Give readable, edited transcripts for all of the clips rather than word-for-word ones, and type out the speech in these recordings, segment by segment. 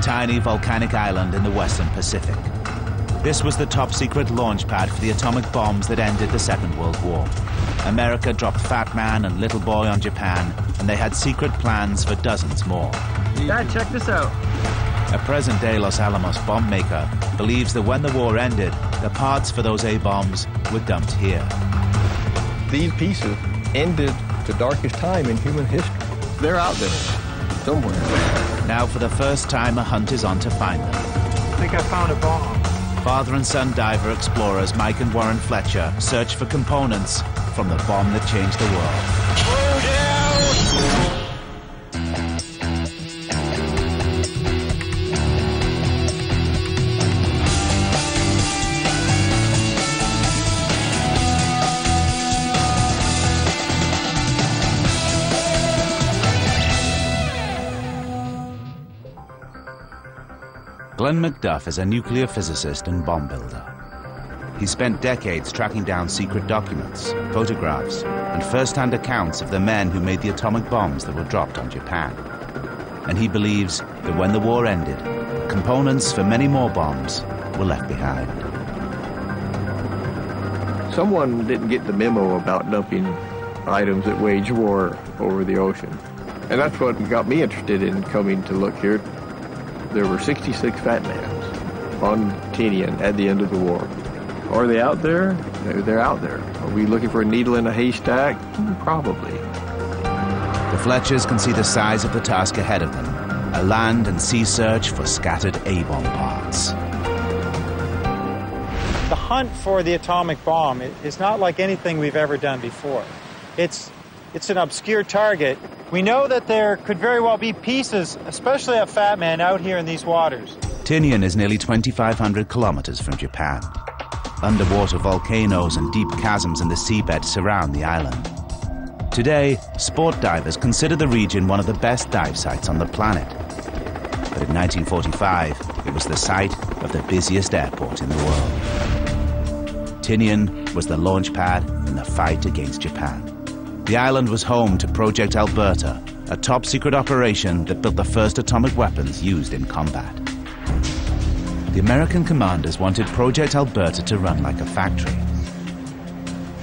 tiny volcanic island in the western Pacific. This was the top-secret launch pad for the atomic bombs that ended the Second World War. America dropped Fat Man and Little Boy on Japan, and they had secret plans for dozens more. Dad, check this out. A present-day Los Alamos bomb maker believes that when the war ended, the parts for those A-bombs were dumped here. These pieces ended the darkest time in human history. They're out there, somewhere. Now, for the first time, a hunt is on to find them. I think I found a bomb. Father and son diver explorers Mike and Warren Fletcher search for components from the bomb that changed the world. Glenn McDuff is a nuclear physicist and bomb builder. He spent decades tracking down secret documents, photographs, and first-hand accounts of the men who made the atomic bombs that were dropped on Japan. And he believes that when the war ended, components for many more bombs were left behind. Someone didn't get the memo about dumping items that wage war over the ocean. And that's what got me interested in coming to look here. There were 66 Fat Mans on Tinian at the end of the war. Are they out there? They're out there. Are we looking for a needle in a haystack? Probably. The Fletchers can see the size of the task ahead of them, a land and sea search for scattered A-bomb parts. The hunt for the atomic bomb is not like anything we've ever done before. It's an obscure target. We know that there could very well be pieces, especially of Fat Man, out here in these waters. Tinian is nearly 2,500 kilometers from Japan. Underwater volcanoes and deep chasms in the seabed surround the island. Today, sport divers consider the region one of the best dive sites on the planet. But in 1945, it was the site of the busiest airport in the world. Tinian was the launch pad in the fight against Japan. The island was home to Project Alberta, a top-secret operation that built the first atomic weapons used in combat. The American commanders wanted Project Alberta to run like a factory.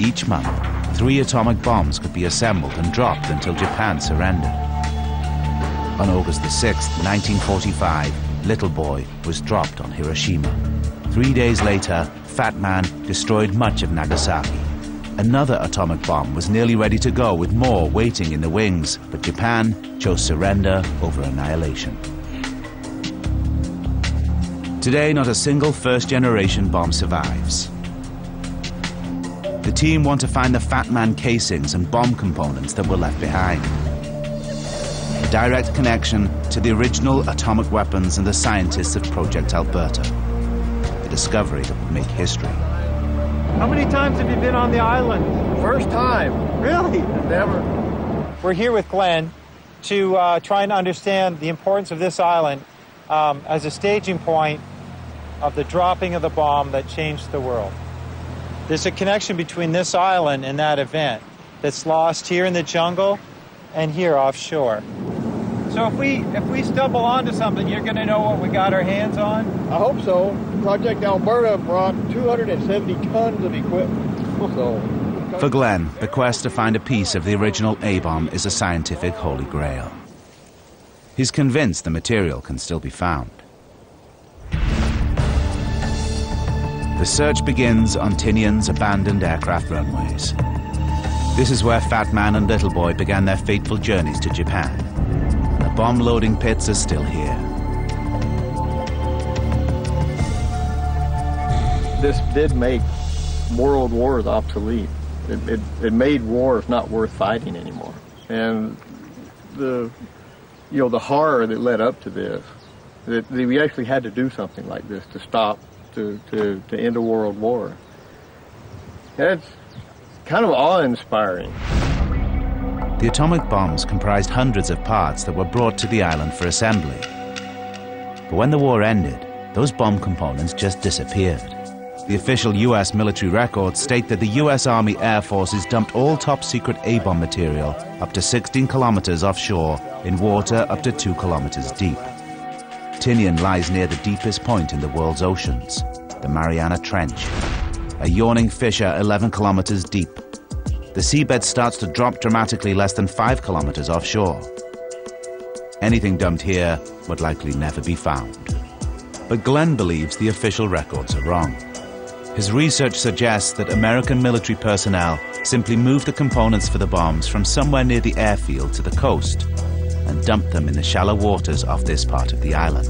Each month, 3 atomic bombs could be assembled and dropped until Japan surrendered. On August the 6th, 1945, Little Boy was dropped on Hiroshima. 3 days later, Fat Man destroyed much of Nagasaki. Another atomic bomb was nearly ready to go with more waiting in the wings, but Japan chose surrender over annihilation. Today, not a single first-generation bomb survives. The team want to find the Fat Man casings and bomb components that were left behind. A direct connection to the original atomic weapons and the scientists of Project Alberta. A discovery that would make history. How many times have you been on the island? First time. Really? Never. We're here with Glenn to try and understand the importance of this island as a staging point of the dropping of the bomb that changed the world. There's a connection between this island and that event that's lost here in the jungle and here offshore. So if we stumble onto something, you're going to know what we got our hands on? I hope so. Project Alberta brought 270 tons of equipment. For Glenn, the quest to find a piece of the original A-bomb is a scientific holy grail. He's convinced the material can still be found. The search begins on Tinian's abandoned aircraft runways. This is where Fat Man and Little Boy began their fateful journeys to Japan. The bomb loading pits are still here. This did make world wars obsolete. It made wars not worth fighting anymore. And the horror that led up to this, that we actually had to do something like this to stop, to end a world war. That's kind of awe-inspiring. The atomic bombs comprised hundreds of parts that were brought to the island for assembly. But when the war ended, those bomb components just disappeared. The official U.S. military records state that the U.S. Army Air Forces dumped all top-secret A-bomb material up to 16 kilometers offshore in water up to 2 kilometers deep. Tinian lies near the deepest point in the world's oceans, the Mariana Trench, a yawning fissure 11 kilometers deep. The seabed starts to drop dramatically less than 5 kilometers offshore. Anything dumped here would likely never be found. But Glenn believes the official records are wrong. His research suggests that American military personnel simply moved the components for the bombs from somewhere near the airfield to the coast and dumped them in the shallow waters off this part of the island.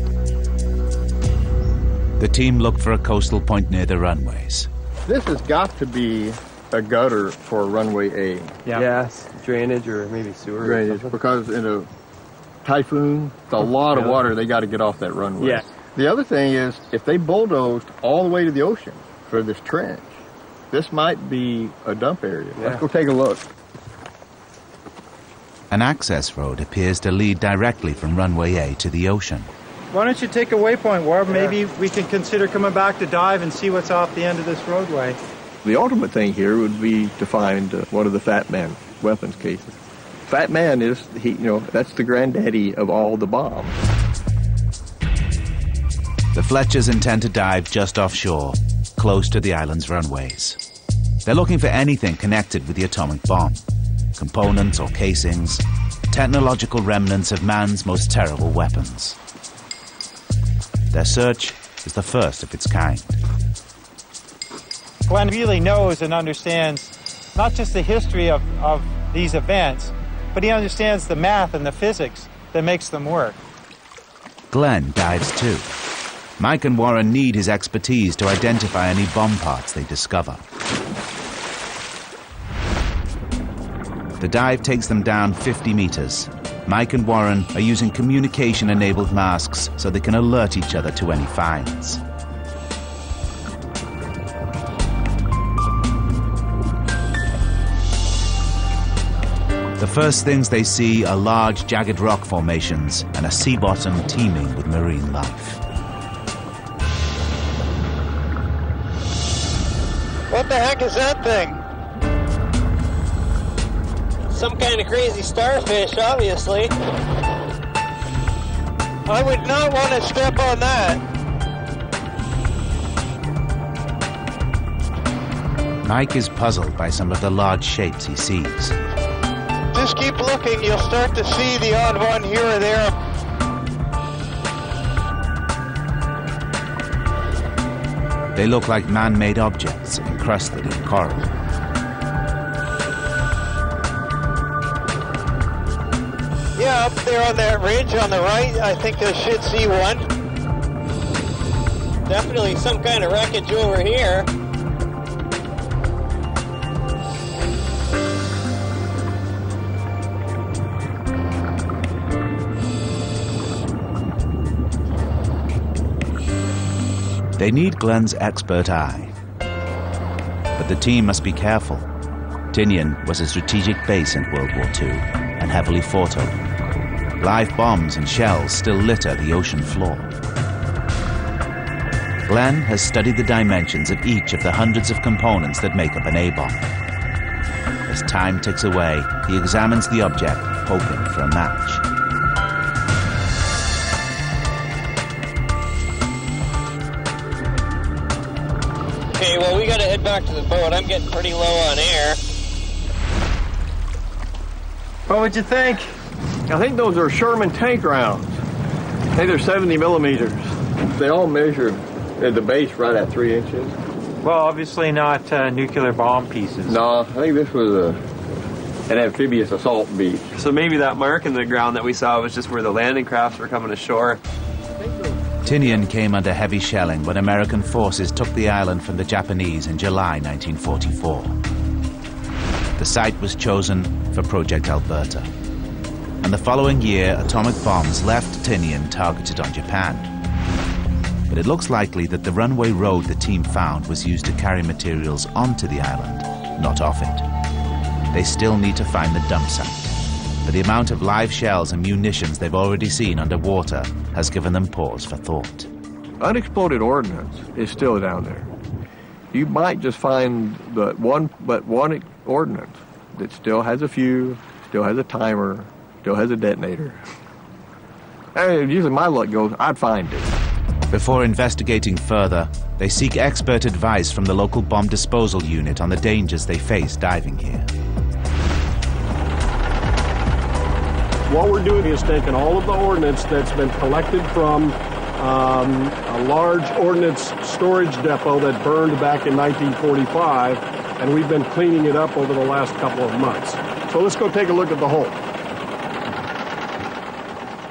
The team looked for a coastal point near the runways. This has got to be a gutter for runway A. Yeah. Yes, drainage or maybe sewer. Drainage, because in a typhoon, it's a lot of water they got to get off that runway. Yeah. The other thing is, if they bulldozed all the way to the ocean for this trench, this might be a dump area. Yeah. Let's go take a look. An access road appears to lead directly from runway A to the ocean. Why don't you take a waypoint, Warb? Maybe we can consider coming back to dive and see what's off the end of this roadway. The ultimate thing here would be to find one of the Fat Man weapons cases. Fat Man is, that's the granddaddy of all the bombs. The Fletchers intend to dive just offshore, close to the island's runways. They're looking for anything connected with the atomic bomb. Components or casings, technological remnants of man's most terrible weapons. Their search is the first of its kind. Glenn really knows and understands not just the history of these events, but he understands the math and the physics that makes them work. Glenn dives too. Mike and Warren need his expertise to identify any bomb parts they discover. The dive takes them down 50 meters. Mike and Warren are using communication-enabled masks so they can alert each other to any finds. The first things they see are large, jagged rock formations and a sea bottom teeming with marine life. What the heck is that thing? Some kind of crazy starfish, obviously. I would not want to step on that. Mike is puzzled by some of the large shapes he sees. Just keep looking, you'll start to see the odd one here or there. They look like man-made objects encrusted in coral. Yeah, up there on that ridge on the right, I think I should see one. Definitely some kind of wreckage over here. They need Glenn's expert eye. But the team must be careful. Tinian was a strategic base in World War II and heavily fought over. Live bombs and shells still litter the ocean floor. Glenn has studied the dimensions of each of the hundreds of components that make up an A-bomb. As time ticks away, he examines the object, hoping for a match. Okay, well, we gotta head back to the boat. I'm getting pretty low on air. What would you think? I think those are Sherman tank rounds. I think they're 70 millimeters. They all measured at the base right at 3 inches. Well, obviously not nuclear bomb pieces. No, I think this was an amphibious assault beach. So maybe that mark in the ground that we saw was just where the landing crafts were coming ashore. Tinian came under heavy shelling when American forces took the island from the Japanese in July 1944. The site was chosen for Project Alberta. And the following year, atomic bombs left Tinian targeted on Japan. But it looks likely that the runway road the team found was used to carry materials onto the island, not off it. They still need to find the dump site. But the amount of live shells and munitions they've already seen underwater has given them pause for thought. Unexploded ordnance is still down there. You might just find one ordnance that still has a fuse, still has a timer, still has a detonator. Usually my luck goes, I'd find it. Before investigating further, they seek expert advice from the local bomb disposal unit on the dangers they face diving here. What we're doing is taking all of the ordnance that's been collected from a large ordnance storage depot that burned back in 1945, and we've been cleaning it up over the last couple of months. So let's go take a look at the hole.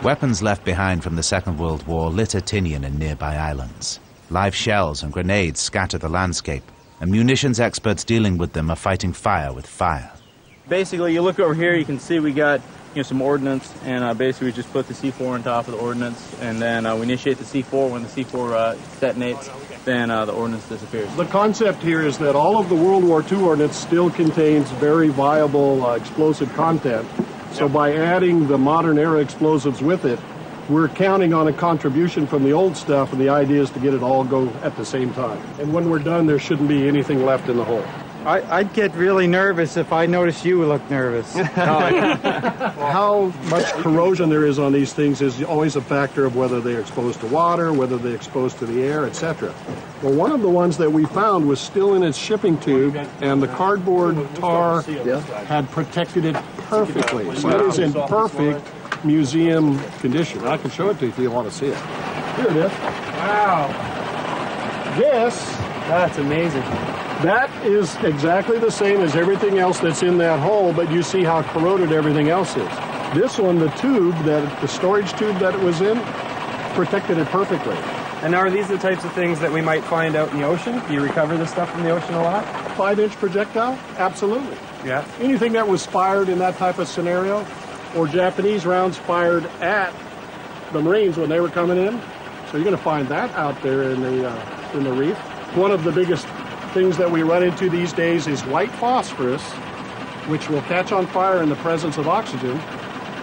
Weapons left behind from the Second World War litter Tinian and nearby islands. Live shells and grenades scatter the landscape, and munitions experts dealing with them are fighting fire with fire. Basically, you look over here, you can see we got some ordnance, and basically we just put the C4 on top of the ordnance, and then we initiate the C4. When the C4 detonates, then the ordnance disappears. The concept here is that all of the World War II ordnance still contains very viable explosive content. So by adding the modern era explosives with it, we're counting on a contribution from the old stuff, and the idea is to get it all go at the same time. And when we're done, there shouldn't be anything left in the hole. I'd get really nervous if I noticed you look nervous. How much corrosion there is on these things is always a factor of whether they're exposed to water, whether they're exposed to the air, etc. Well, one of the ones that we found was still in its shipping tube, and the cardboard tar had protected it perfectly. So it is in perfect museum condition. I can show it to you if you want to see it. Here it is. Wow. That's amazing. That is exactly the same as everything else that's in that hole, but you see how corroded everything else is. This one, the storage tube that it was in, protected it perfectly. And are these the types of things that we might find out in the ocean? Do you recover this stuff from the ocean a lot? 5-inch projectile? Absolutely. Yeah. Anything that was fired in that type of scenario, or Japanese rounds fired at the Marines when they were coming in. So you're going to find that out there in the reef. One of the biggest things that we run into these days is white phosphorus, which will catch on fire in the presence of oxygen.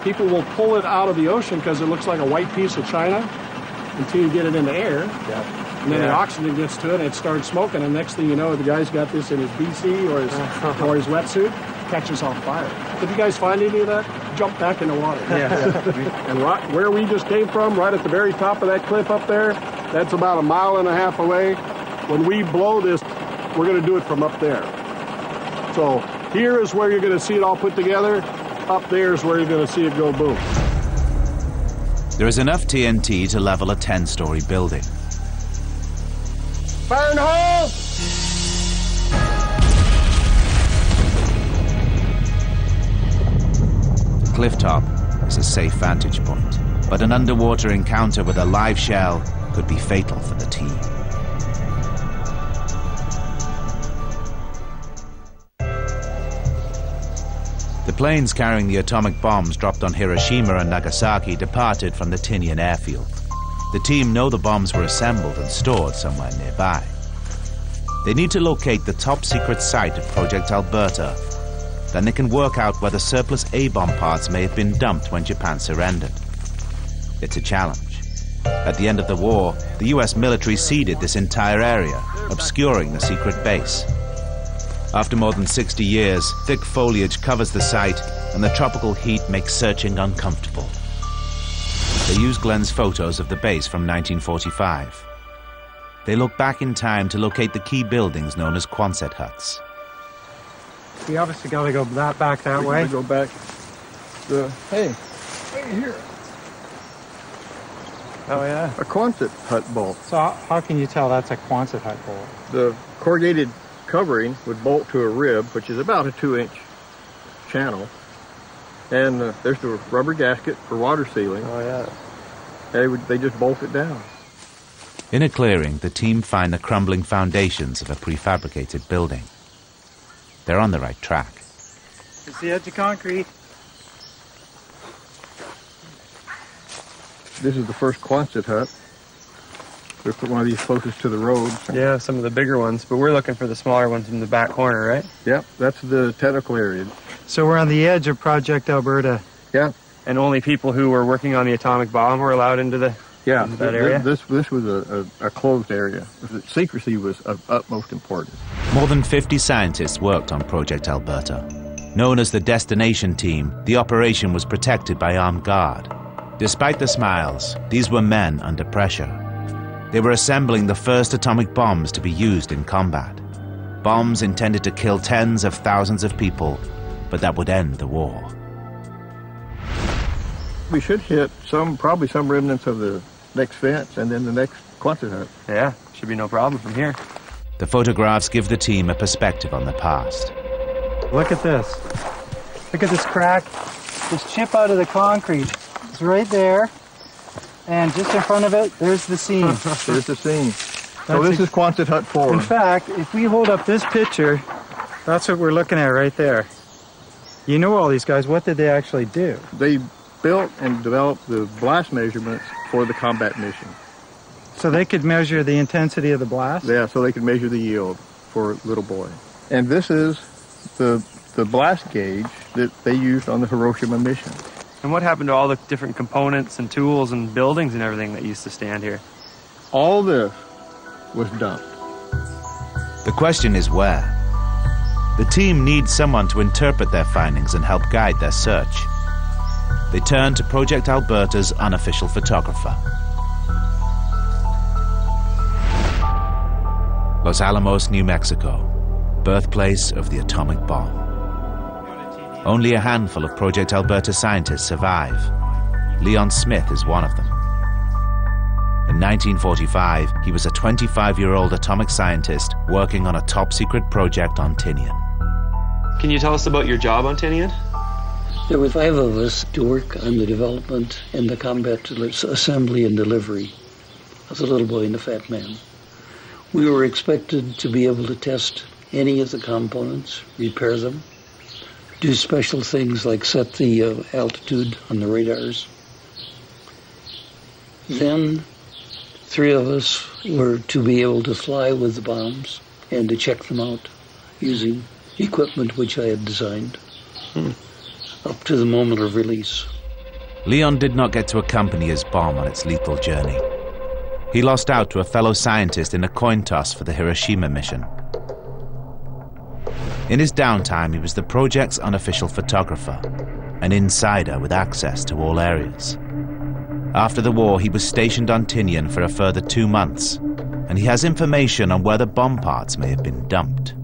People will pull it out of the ocean because it looks like a white piece of china until you get it in the air. Yeah. And then the oxygen gets to it and it starts smoking, and next thing you know, the guy's got this in his BC or his wetsuit, catches on fire. If you guys find any of that, jump back in the water. Yeah. And right where we just came from, right at the very top of that cliff up there, that's about 1.5 miles away. When we blow this, we're going to do it from up there. So here is where you're going to see it all put together. Up there is where you're going to see it go boom. There is enough TNT to level a 10-story building. Fire in the hole! The cliff top is a safe vantage point, but an underwater encounter with a live shell could be fatal for the team. The planes carrying the atomic bombs dropped on Hiroshima and Nagasaki departed from the Tinian airfield. The team know the bombs were assembled and stored somewhere nearby. They need to locate the top-secret site of Project Alberta. Then they can work out whether surplus A-bomb parts may have been dumped when Japan surrendered. It's a challenge. At the end of the war, the US military ceded this entire area, obscuring the secret base. After more than 60 years, thick foliage covers the site, and the tropical heat makes searching uncomfortable. They use Glenn's photos of the base from 1945. They look back in time to locate the key buildings known as Quonset huts. We obviously got to go back that way. Go back. Hey, right here. Oh, yeah. A Quonset hut bolt. So how can you tell that's a Quonset hut bolt? The corrugated covering would bolt to a rib, which is about a 2-inch channel. And there's the rubber gasket for water sealing. Oh, yeah. They just bolt it down. In a clearing, the team find the crumbling foundations of a prefabricated building. They're on the right track. It's the edge of concrete. This is the first Quonset hut. We put one of these closest to the road. Yeah, some of the bigger ones, but we're looking for the smaller ones in the back corner, right? Yep, that's the technical area. So we're on the edge of Project Alberta. Yeah. And only people who were working on the atomic bomb were allowed into that area? This was a closed area. Secrecy was of utmost importance. More than 50 scientists worked on Project Alberta. Known as the Destination Team, the operation was protected by armed guard. Despite the smiles, these were men under pressure. They were assembling the first atomic bombs to be used in combat. Bombs intended to kill tens of thousands of people, but that would end the war. We should hit probably some remnants of the next fence and then the next Quonset hut. Yeah, should be no problem from here. The photographs give the team a perspective on the past. Look at this. Look at this crack, this chip out of the concrete. It's right there, and just in front of it, there's the seam. There's the seam. So this is Quonset hut 4. In fact, if we hold up this picture, that's what we're looking at right there. You know all these guys, what did they actually do? They built and developed the blast measurements for the combat mission. So they could measure the intensity of the blast? Yeah, so they could measure the yield for Little Boy. And this is the blast gauge that they used on the Hiroshima mission. And what happened to all the different components and tools and buildings and everything that used to stand here? All this was dumped. The question is where? The team needs someone to interpret their findings and help guide their search. They turn to Project Alberta's unofficial photographer. Los Alamos, New Mexico, birthplace of the atomic bomb. Only a handful of Project Alberta scientists survive. Leon Smith is one of them. In 1945, he was a 25-year-old atomic scientist working on a top-secret project on Tinian. Can you tell us about your job on Tinian? There were 5 of us to work on the development and the combat assembly and delivery of the Little Boy and the Fat Man. We were expected to be able to test any of the components, repair them, do special things like set the altitude on the radars. Then 3 of us were to be able to fly with the bombs and to check them out using equipment which I had designed up to the moment of release. Leon did not get to accompany his bomb on its lethal journey. He lost out to a fellow scientist in a coin toss for the Hiroshima mission. In his downtime, he was the project's unofficial photographer, an insider with access to all areas. After the war, he was stationed on Tinian for a further 2 months, and he has information on where the bomb parts may have been dumped.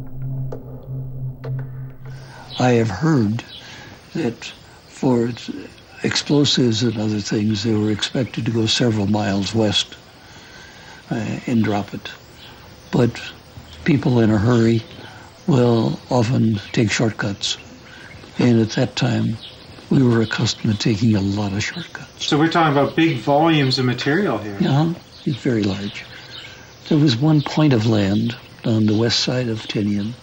I have heard that for explosives and other things, they were expected to go several miles west and drop it. But people in a hurry will often take shortcuts. And at that time, we were accustomed to taking a lot of shortcuts. So we're talking about big volumes of material here. Yeah, it's very large. There was one point of land on the west side of Tinian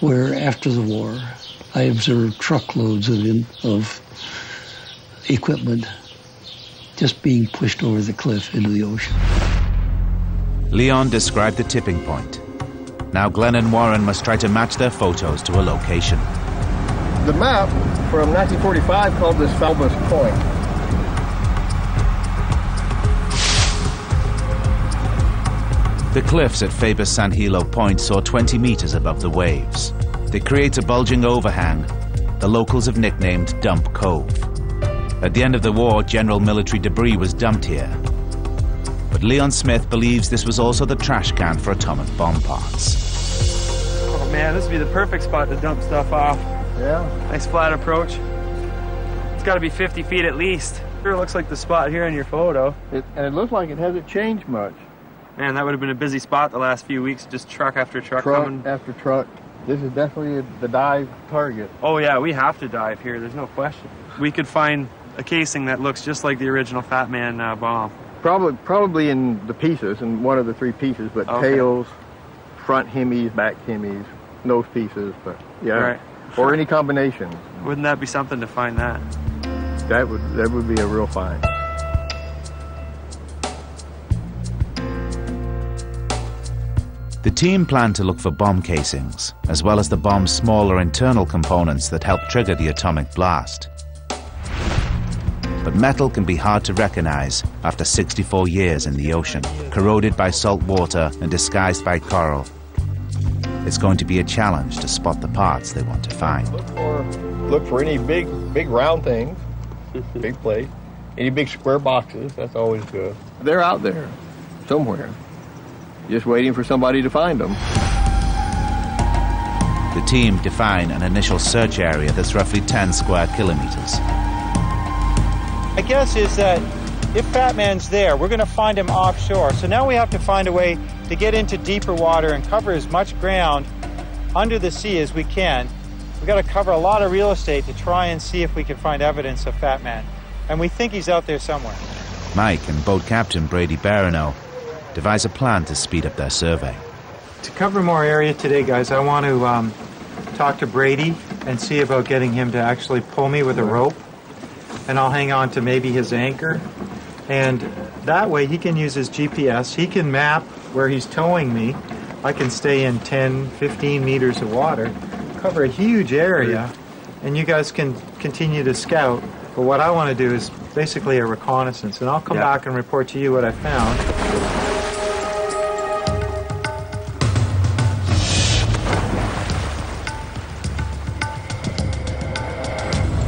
where, after the war, I observed truckloads of equipment just being pushed over the cliff into the ocean. Leon described the tipping point. Now Glenn and Warren must try to match their photos to a location. The map from 1945 called this Bombas Point. The cliffs at Faber San Hilo Point soar 20 meters above the waves. They create a bulging overhang the locals have nicknamed Dump Cove. At the end of the war, general military debris was dumped here. But Leon Smith believes this was also the trash can for atomic bomb parts. Oh man, this would be the perfect spot to dump stuff off. Yeah. Nice flat approach. It's got to be 50 feet at least. Sure looks like the spot here in your photo. And it looks like it hasn't changed much. Man, that would have been a busy spot the last few weeks, just truck after truck Truck coming. after truck. This is definitely the dive target. Oh yeah, we have to dive here, there's no question. We could find a casing that looks just like the original Fat Man bomb. Probably in the pieces, in one of the 3 pieces, but okay. Tails, front hemis, back hemis, nose pieces, but yeah. Right. Or any combination. Wouldn't that be something to find that? That would be a real find. The team planned to look for bomb casings, as well as the bomb's smaller internal components that help trigger the atomic blast. But metal can be hard to recognize after 64 years in the ocean, corroded by salt water and disguised by coral. It's going to be a challenge to spot the parts they want to find. Look for any big round things, big plate, Any big square boxes, that's always good. They're out there somewhere, just waiting for somebody to find them. The team define an initial search area that's roughly 10 square kilometers. My guess is that if Fat Man's there, we're going to find him offshore. So now we have to find a way to get into deeper water and cover as much ground under the sea as we can. We've got to cover a lot of real estate to try and see if we can find evidence of Fat Man. And we think he's out there somewhere. Mike and boat captain Brady Baranow devise a plan to speed up their survey. To cover more area today, guys, I want to talk to Brady and see about getting him to actually pull me with a rope. And I'll hang on to maybe his anchor. And that way he can use his GPS. He can map where he's towing me. I can stay in 10, 15 meters of water, cover a huge area, and you guys can continue to scout. But what I want to do is basically a reconnaissance, and I'll come back and report to you what I found.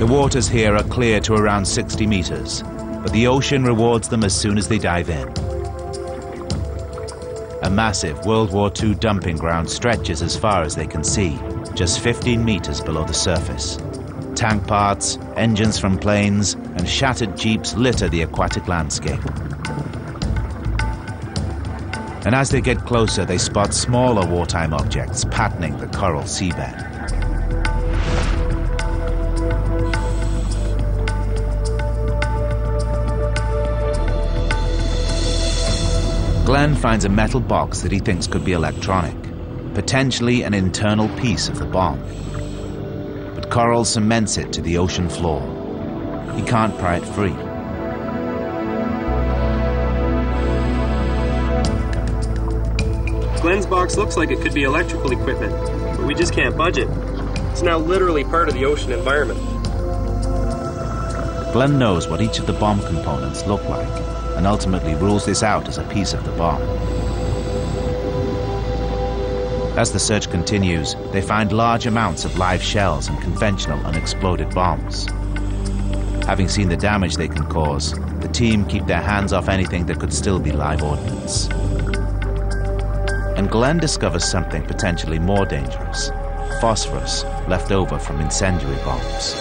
The waters here are clear to around 60 meters, but the ocean rewards them as soon as they dive in. A massive World War II dumping ground stretches as far as they can see, just 15 meters below the surface. Tank parts, engines from planes, and shattered jeeps litter the aquatic landscape. And as they get closer, they spot smaller wartime objects patterning the coral seabed. Glenn finds a metal box that he thinks could be electronic, potentially an internal piece of the bomb. But coral cements it to the ocean floor. He can't pry it free. Glenn's box looks like it could be electrical equipment, but we just can't budge it. It's now literally part of the ocean environment. Glenn knows what each of the bomb components look like, and ultimately rules this out as a piece of the bomb. As the search continues, they find large amounts of live shells and conventional unexploded bombs. Having seen the damage they can cause, the team keep their hands off anything that could still be live ordnance. And Glenn discovers something potentially more dangerous: phosphorus left over from incendiary bombs.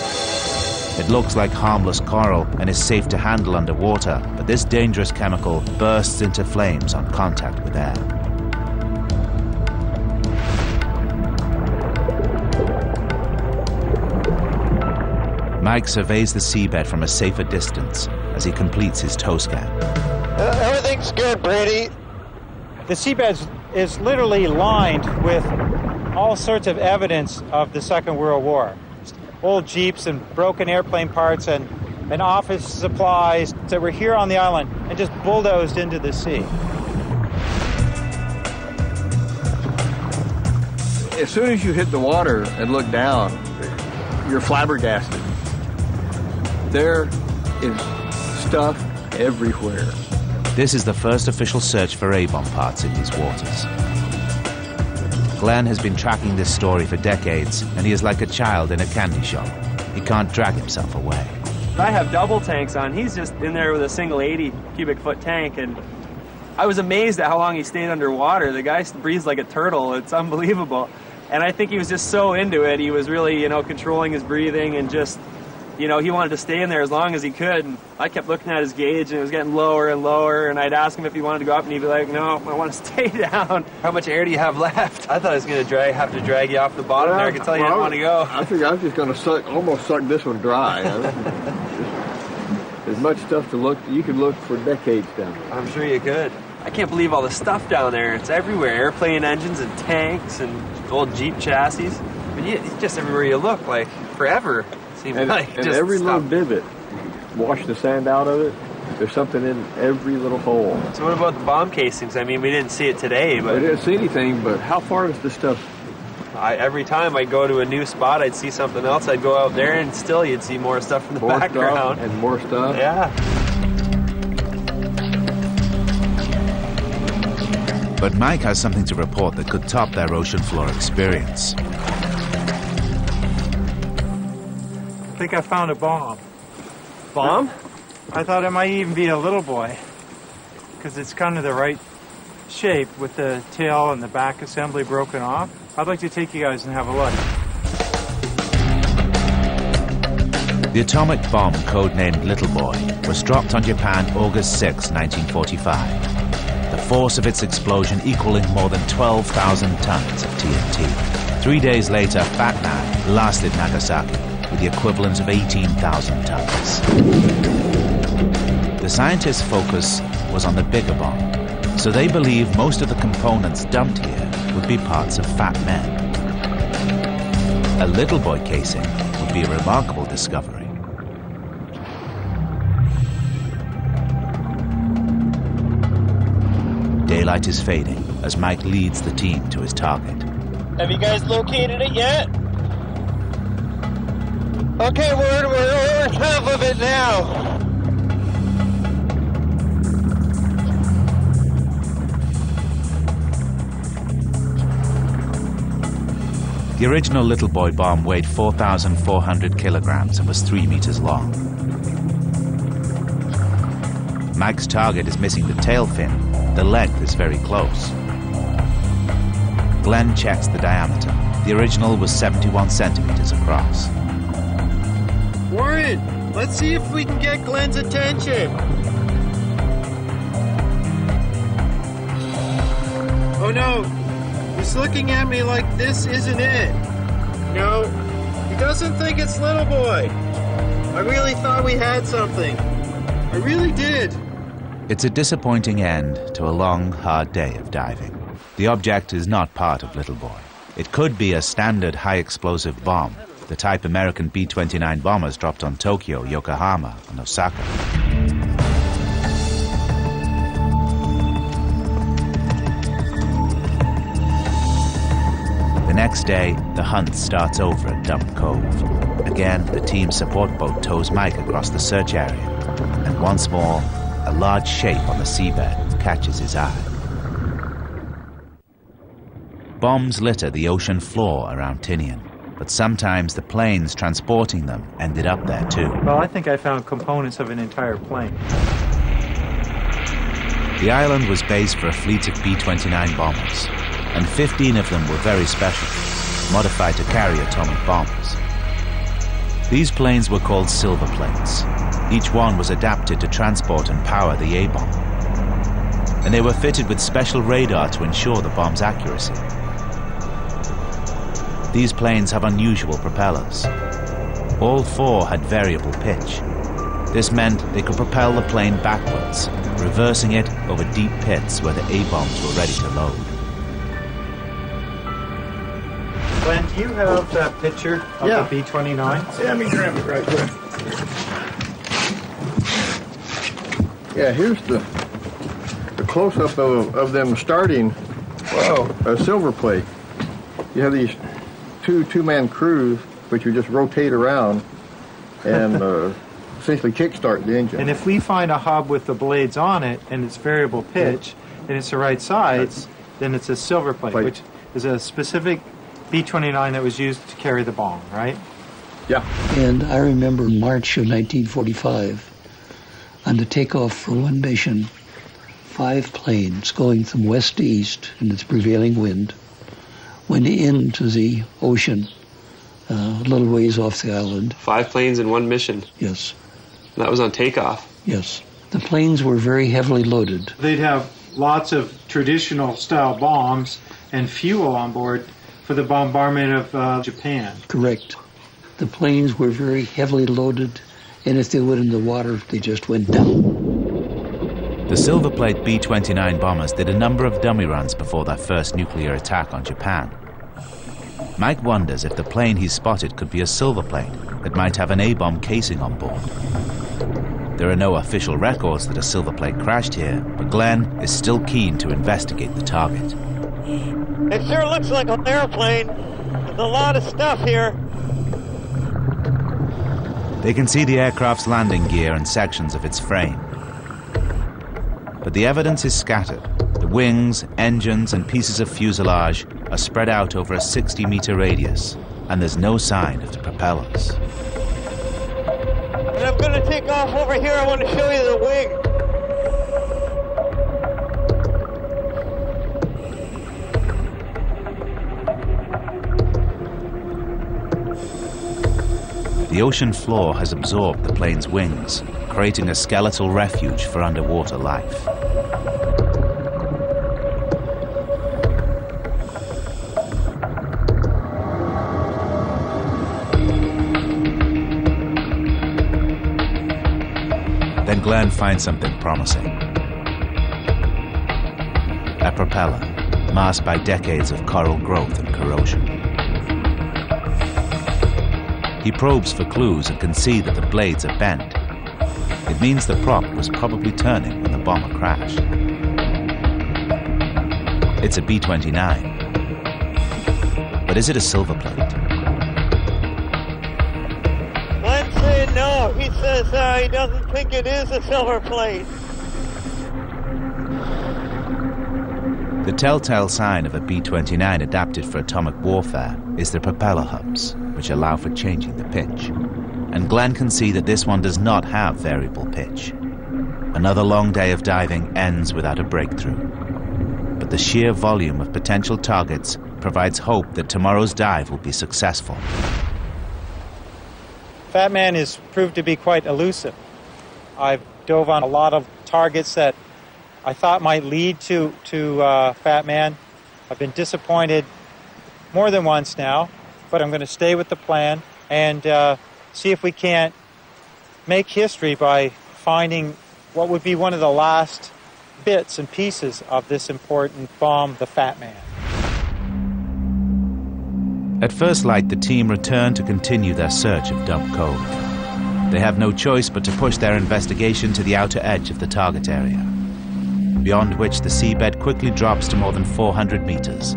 It looks like harmless coral and is safe to handle underwater, but this dangerous chemical bursts into flames on contact with air. Mike surveys the seabed from a safer distance as he completes his tow scan. Everything's good, Brady. The seabed is literally lined with all sorts of evidence of the Second World War. Old jeeps and broken airplane parts and office supplies that were here on the island and just bulldozed into the sea. As soon as you hit the water and look down, you're flabbergasted. There is stuff everywhere. This is the first official search for A-bomb parts in these waters. Glenn has been tracking this story for decades, and he is like a child in a candy shop. He can't drag himself away. I have double tanks on. He's just in there with a single 80 cubic foot tank, and I was amazed at how long he stayed underwater. The guy breathes like a turtle. It's unbelievable. And I think he was just so into it. He was really, controlling his breathing and just, he wanted to stay in there as long as he could. And I kept looking at his gauge, and it was getting lower and lower, and I'd ask him if he wanted to go up, and he'd be like, no, I want to stay down. How much air do you have left? I thought I was going to have to drag you off the bottom there. I could tell you didn't want to go. I figured I was just going to almost suck this one dry. There's much stuff to look. You could look for decades down there. I'm sure you could. I can't believe all the stuff down there. It's everywhere. Airplane engines and tanks and old Jeep chassis. I mean, it's just everywhere you look, like forever. And every little divot, wash the sand out of it, there's something in every little hole. So what about the bomb casings? I mean, we didn't see it today, but... We didn't see anything, but how far is this stuff? Every time I'd go to a new spot, I'd see something else. I'd go out there, and still you'd see more stuff in the background. And more stuff. Yeah. But Mike has something to report that could top their ocean floor experience. I think I found a bomb. Bomb? I thought it might even be a little boy, because it's kind of the right shape with the tail and the back assembly broken off. I'd like to take you guys and have a look. The atomic bomb, codenamed Little Boy, was dropped on Japan August 6, 1945. The force of its explosion equaling more than 12,000 tons of TNT. 3 days later, Fat Man blasted Nagasaki with the equivalent of 18,000 tons. The scientists' focus was on the bigger bomb, so they believe most of the components dumped here would be parts of fat men. A Little Boy casing would be a remarkable discovery. Daylight is fading as Mike leads the team to his target. Have you guys located it yet? Okay, we're over half of it now. The original Little Boy bomb weighed 4,400 kilograms and was 3 meters long. Mike's target is missing the tail fin. The length is very close. Glenn checks the diameter. The original was 71 centimeters across. Warren, let's see if we can get Glenn's attention. Oh no, he's looking at me like this isn't it. No, he doesn't think it's Little Boy. I really thought we had something. I really did. It's a disappointing end to a long, hard day of diving. The object is not part of Little Boy. It could be a standard high-explosive bomb, the type American B-29 bombers dropped on Tokyo, Yokohama, and Osaka. The next day, the hunt starts over at Dump Cove. Again, the team's support boat tows Mike across the search area, and once more, a large shape on the seabed catches his eye. Bombs litter the ocean floor around Tinian, but sometimes the planes transporting them ended up there too. Well, I think I found components of an entire plane. The island was base for a fleet of B-29 bombers, and 15 of them were very special, modified to carry atomic bombs. These planes were called silver planes. Each one was adapted to transport and power the A-bomb. And they were fitted with special radar to ensure the bomb's accuracy. These planes have unusual propellers. All four had variable pitch. This meant they could propel the plane backwards, reversing it over deep pits where the A-bombs were ready to load. Glenn, do you have that picture of the B-29? Yeah, let me grab it right quick. Yeah, here's the close-up of them starting a silver plate. You have these two-man crews, which you just rotate around and essentially kickstart the engine. And if we find a hub with the blades on it and it's variable pitch and it's the right size, then it's a silver plate, which is a specific B-29 that was used to carry the bomb, right? Yeah. And I remember March of 1945, on the takeoff for one mission, 5 planes going from west to east in its prevailing wind went into the ocean a little ways off the island. 5 planes in one mission? Yes. And that was on takeoff? Yes. The planes were very heavily loaded. They'd have lots of traditional style bombs and fuel on board for the bombardment of Japan. Correct. The planes were very heavily loaded, and if they went in the water, they just went down. The silver plate B-29 bombers did a number of dummy runs before their first nuclear attack on Japan. Mike wonders if the plane he spotted could be a silver plate that might have an A-bomb casing on board. There are no official records that a silver plate crashed here, but Glenn is still keen to investigate the target. It sure looks like an airplane. There's a lot of stuff here. They can see the aircraft's landing gear and sections of its frame. But the evidence is scattered. The wings, engines, and pieces of fuselage are spread out over a 60-meter radius, and there's no sign of the propellers. And I'm going to take off over here. I want to show you the wing. The ocean floor has absorbed the plane's wings, creating a skeletal refuge for underwater life. Then Glenn finds something promising. A propeller, masked by decades of coral growth and corrosion. He probes for clues and can see that the blades are bent. It means the prop was probably turning when the bomber crashed. It's a B-29. But is it a silver plate? Glenn's saying no. He says he doesn't think it is a silver plate. The telltale sign of a B-29 adapted for atomic warfare is the propeller hubs, which allow for changing the pitch. And Glenn can see that this one does not have variable pitch. Another long day of diving ends without a breakthrough. But the sheer volume of potential targets provides hope that tomorrow's dive will be successful. Fat Man has proved to be quite elusive. I've dove on a lot of targets that I thought might lead to Fat Man. I've been disappointed more than once now, but I'm going to stay with the plan and see if we can't make history by finding what would be one of the last bits and pieces of this important bomb, the Fat Man. At first light, the team return to continue their search of Dub Cove. They have no choice but to push their investigation to the outer edge of the target area, beyond which the seabed quickly drops to more than 400 meters,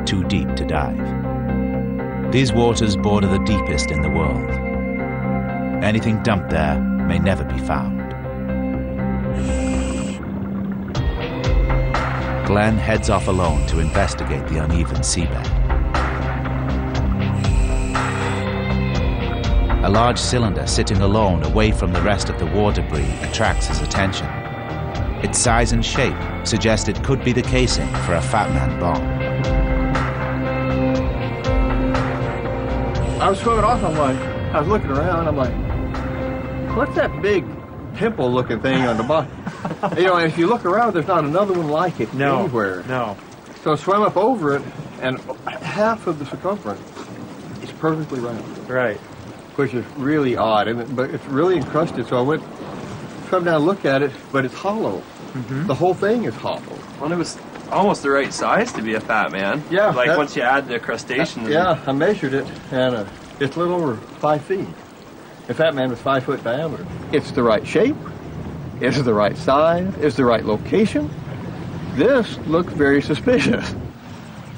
too deep to dive. These waters border the deepest in the world. Anything dumped there may never be found. Glenn heads off alone to investigate the uneven seabed. A large cylinder sitting alone away from the rest of the war debris attracts his attention. Its size and shape suggest it could be the casing for a Fat Man bomb. I was swimming off, I was looking around, I'm like, what's that big pimple-looking thing on the bottom? You know, and if you look around, there's not another one like it anywhere. No. So I swam up over it, and half of the circumference is perfectly round. Right. Which is really odd, but it's really encrusted, so I swam down and looked at it, but it's hollow. Mm-hmm. The whole thing is hollow. Well, it was almost the right size to be a Fat Man. Yeah. Like once you add the crustaceans. Yeah, I measured it, and it's a little over 5 feet. The Fat Man was 5 foot diameter. It's the right shape. It's the right size. It's the right location. This looks very suspicious.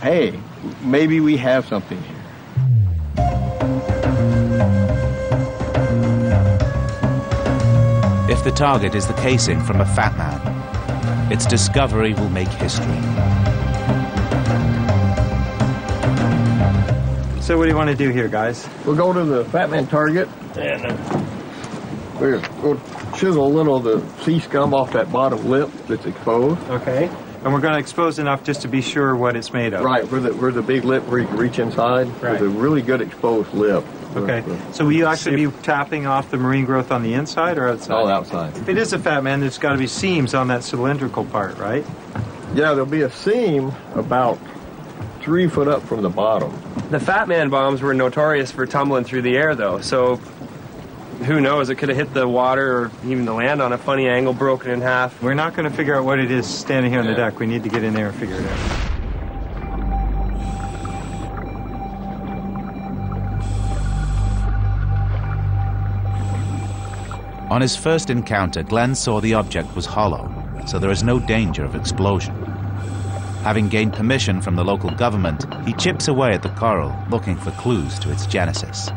Hey, maybe we have something here. If the target is the casing from a Fat Man, its discovery will make history. So what do you want to do here, guys? We'll go to the Fat Man target, and we'll chisel a little of the sea scum off that bottom lip that's exposed. Okay. And we're going to expose enough just to be sure what it's made of. Right, where the big lip where you can reach inside. Right. There's a really good exposed lip. Okay. So will you actually be tapping off the marine growth on the inside or outside? All outside. If it is a Fat Man, there's got to be seams on that cylindrical part, right? Yeah, there'll be a seam about 3 foot up from the bottom. The Fat Man bombs were notorious for tumbling through the air, though, so who knows? It could have hit the water or even the land on a funny angle, broken in half. We're not going to figure out what it is standing here on the deck. We need to get in there and figure it out. On his first encounter, Glenn saw the object was hollow, so there is no danger of explosion. Having gained permission from the local government, he chips away at the coral, looking for clues to its genesis.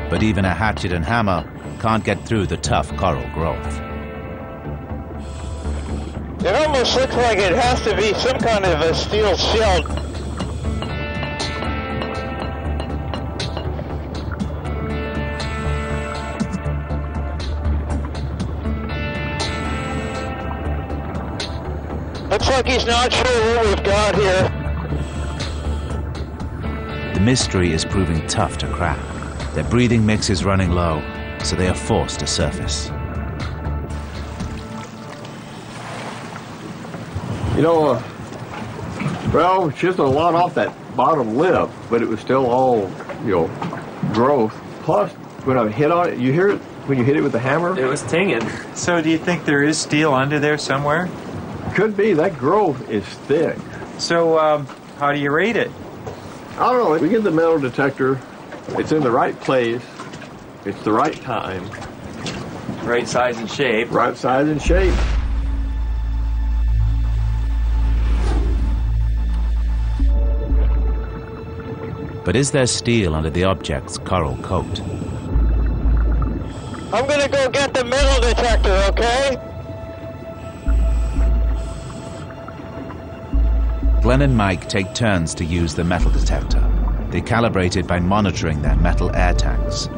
But even a hatchet and hammer can't get through the tough coral growth. It almost looks like it has to be some kind of a steel shell. Looks like he's not sure what we've got here. The mystery is proving tough to crack. Their breathing mix is running low, so they are forced to surface. You know, well, it's just a lot off that bottom lip, but it was still all, growth. Plus, when I hit on it, you hear it when you hit it with the hammer? It was tinging. So do you think there is steel under there somewhere? Could be. That growth is thick. So how do you rate it? I don't know. We get the metal detector. It's in the right place. It's the right time. Right size and shape. Right size and shape. But is there steel under the object's coral coat? I'm gonna go get the metal detector, okay? Glenn and Mike take turns to use the metal detector. They calibrate it by monitoring their metal air tanks.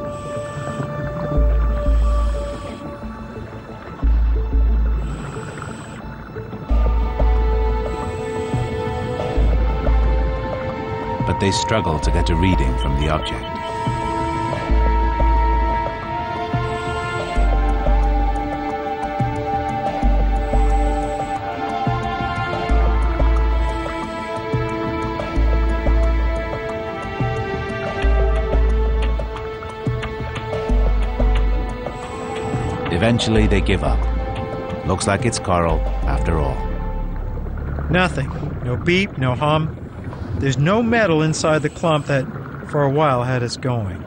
But they struggle to get a reading from the object. Eventually, they give up. Looks like it's coral, after all. Nothing. No beep, no hum. There's no metal inside the clump that, for a while, had us going.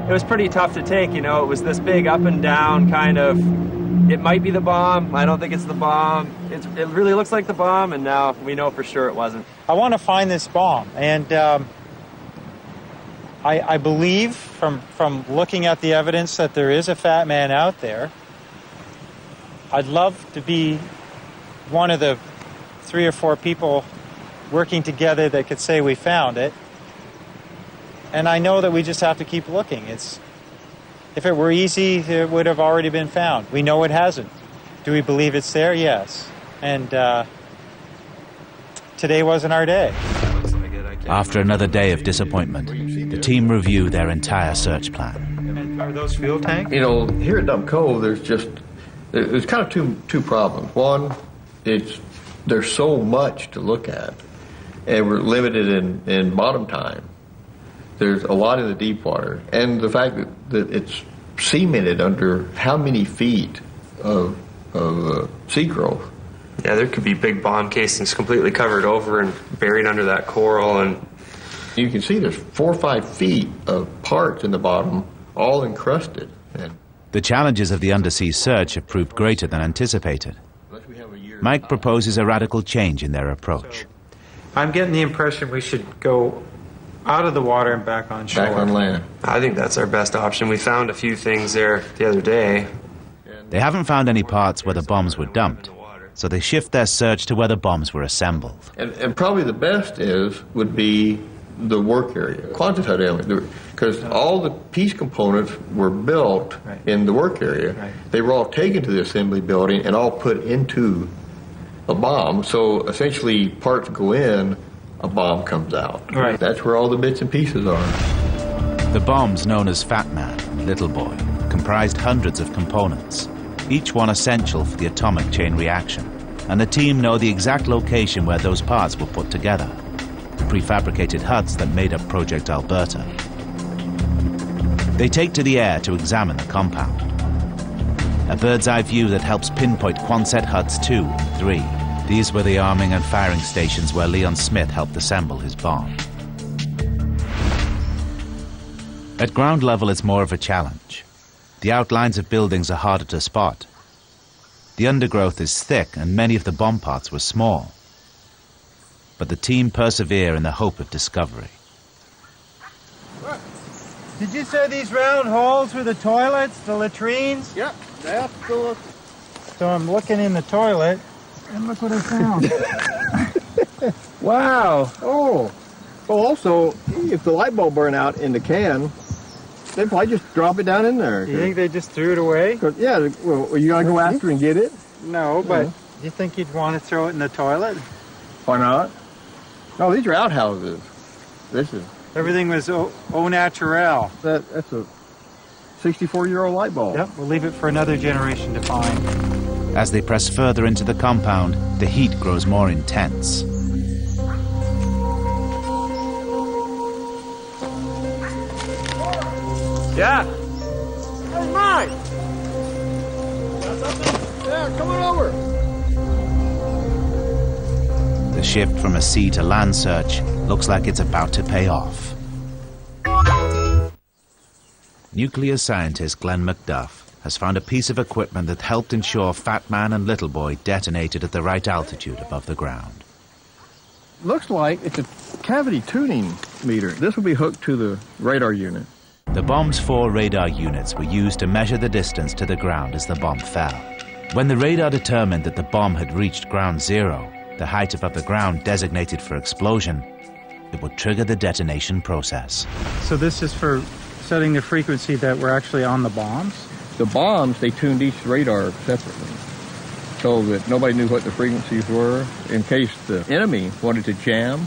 It was pretty tough to take, It was this big up and down kind of, it might be the bomb, I don't think it's the bomb. It really looks like the bomb, and now we know for sure it wasn't. I want to find this bomb, and I believe from looking at the evidence that there is a fat man out there. I'd love to be one of the 3 or 4 people working together that could say we found it. And I know that we just have to keep looking. If it were easy, it would have already been found. We know it hasn't. Do we believe it's there? Yes. And today wasn't our day. After another day of disappointment, the team review their entire search plan. And are those fuel tanks? Here at Dump Cove, there's kind of two problems. One, there's so much to look at, and we're limited in bottom time. There's a lot in the deep water, and the fact that it's cemented under how many feet of sea growth. Yeah, there could be big bomb casings completely covered over and buried under that coral, and you can see there's 4 or 5 feet of parts in the bottom, all encrusted. The challenges of the undersea search have proved greater than anticipated. Mike proposes a radical change in their approach. I'm getting the impression we should go out of the water and back on shore. Back on land. I think that's our best option. We found a few things there the other day. They haven't found any parts where the bombs were dumped, so they shift their search to where the bombs were assembled. And probably the best would be the work area, Quonset area, because all the piece components were built in the work area. Right. They were all taken to the assembly building and all put into a bomb. So essentially, parts go in, a bomb comes out. Right. That's where all the bits and pieces are. The bombs, known as Fat Man and Little Boy, comprised hundreds of components, each one essential for the atomic chain reaction. And the team know the exact location where those parts were put together, the prefabricated huts that made up Project Alberta. They take to the air to examine the compound. A bird's-eye view that helps pinpoint Quonset Huts 2 and 3. These were the arming and firing stations where Leon Smith helped assemble his bomb. At ground level, it's more of a challenge. The outlines of buildings are harder to spot. The undergrowth is thick and many of the bomb pots were small. But the team persevere in the hope of discovery. Did you say these round holes were the toilets, the latrines? Yep, that's the... So I'm looking in the toilet, and look what I found. Wow. Oh. Well, also, if the light bulb burned out in the can, they'd probably just drop it down in there. You think they just threw it away? Yeah, well, you gotta go after and get it? No, but do you think you'd want to throw it in the toilet? Why not? No, these are outhouses. This is... Everything was au naturel. That's a 64-year-old light bulb. Yep, we'll leave it for another generation to find. As they press further into the compound, the heat grows more intense. Yeah. Hey, Mike! Yeah, come on over. The shift from a sea to land search looks like it's about to pay off. Nuclear scientist Glenn McDuff has found a piece of equipment that helped ensure Fat Man and Little Boy detonated at the right altitude above the ground. Looks like it's a cavity tuning meter. This will be hooked to the radar unit. The bomb's 4 radar units were used to measure the distance to the ground as the bomb fell. When the radar determined that the bomb had reached ground zero, the height above the ground designated for explosion, it would trigger the detonation process. So this is for setting the frequency that we're actually on the bombs? The bombs, they tuned each radar separately so that nobody knew what the frequencies were. In case the enemy wanted to jam,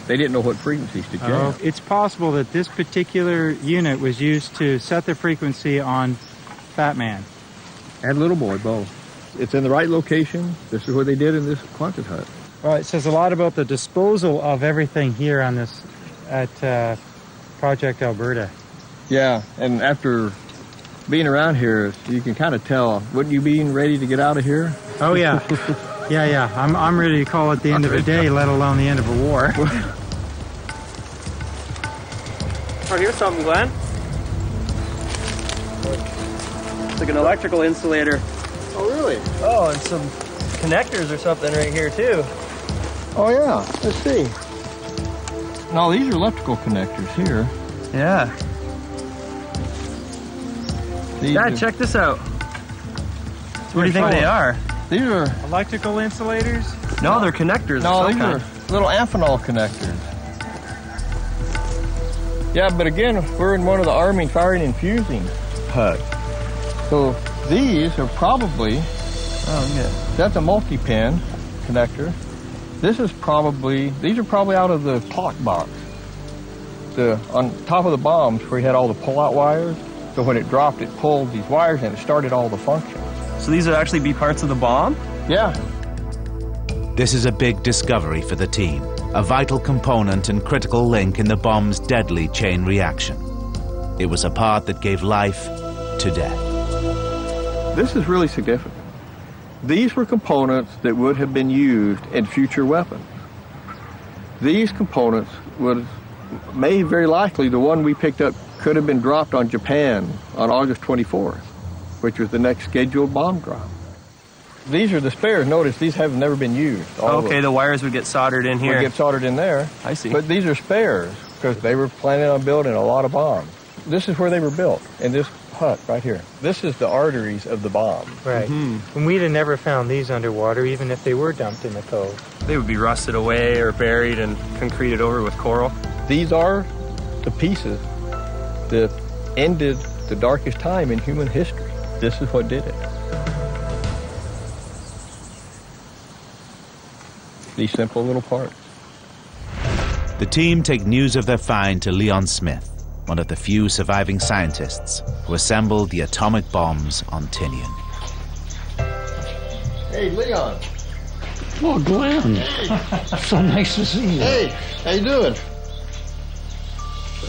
they didn't know what frequencies to jam. It's possible that this particular unit was used to set the frequency on Fat Man. And Little Boy, both. It's in the right location. This is what they did in this Quonset hut. Well, it says a lot about the disposal of everything here on this at Project Alberta. Yeah, and after being around here, you can kind of tell. Wouldn't you be ready to get out of here? Oh, yeah. Yeah. I'm ready to call it the end of a day, let alone the end of a war. Oh, here's something, Glenn. It's like an electrical insulator. Oh, really? Oh, and some connectors or something right here, too. Oh, yeah. Let's see. No, these are electrical connectors here. Yeah. Dad, check this out. What do you think they are? These are... Electrical insulators? No, they're connectors. No, these are little amphenol connectors. Yeah, but again, we're in one of the Army firing and fusing huts. So these are probably... Oh, yeah. That's a multi-pin connector. These are probably out of the clock box. On top of the bombs where you had all the pull-out wires. So when it dropped, it pulled these wires and it started all the functions. So these would actually be parts of the bomb? Yeah. This is a big discovery for the team, a vital component and critical link in the bomb's deadly chain reaction. It was a part that gave life to death. This is really significant. These were components that would have been used in future weapons. These components may very likely, the one we picked up could have been dropped on Japan on August 24th, which was the next scheduled bomb drop. These are the spares. Notice these have never been used. Okay, the wires would get soldered in here. Would get soldered in there. I see. But these are spares because they were planning on building a lot of bombs. This is where they were built, in this hut right here. This is the arteries of the bomb. Right. And we'd have never found these underwater, even if they were dumped in the cove. They would be rusted away or buried and concreted over with coral. These are the pieces that ended the darkest time in human history. This is what did it. These simple little parts. The team take news of their find to Leon Smith, one of the few surviving scientists who assembled the atomic bombs on Tinian. Hey, Leon. Oh, Glenn. Hey. So nice to see you. Hey, how you doing?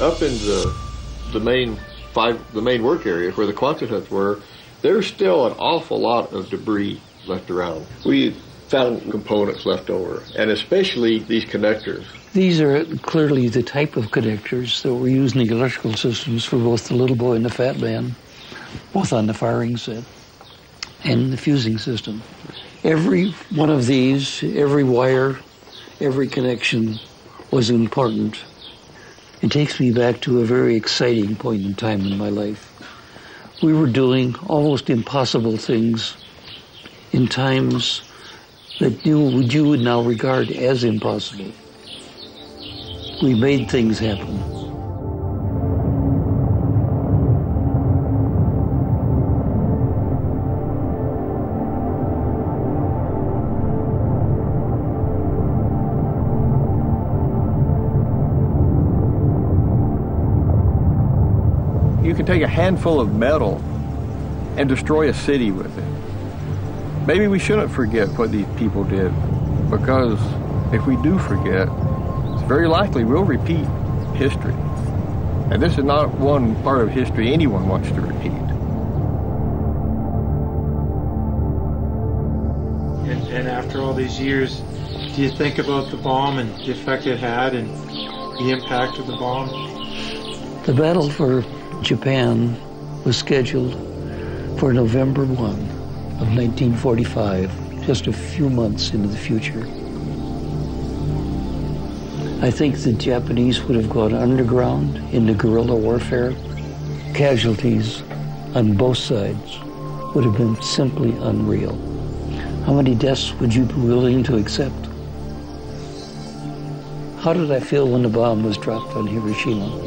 Up in the main work area where the Quonset huts were, there's still an awful lot of debris left around. We found components left over, and especially these connectors. These are clearly the type of connectors that were used in the electrical systems for both the Little Boy and the Fat Man, both on the firing set. and the fusing system. Every one of these, every wire, every connection was important. It takes me back to a very exciting point in time in my life. We were doing almost impossible things in times that you would now regard as impossible. We made things happen. You can take a handful of metal and destroy a city with it. Maybe we shouldn't forget what these people did, because if we do forget, it's very likely we'll repeat history. And this is not one part of history anyone wants to repeat. And after all these years, do you think about the bomb and the effect it had and the impact of the bomb? The battle for Japan was scheduled for November 1 of 1945, just a few months into the future. I think the Japanese would have gone underground into guerrilla warfare. Casualties on both sides would have been simply unreal. How many deaths would you be willing to accept? How did I feel when the bomb was dropped on Hiroshima?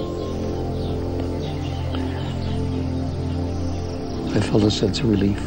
I felt a sense of relief.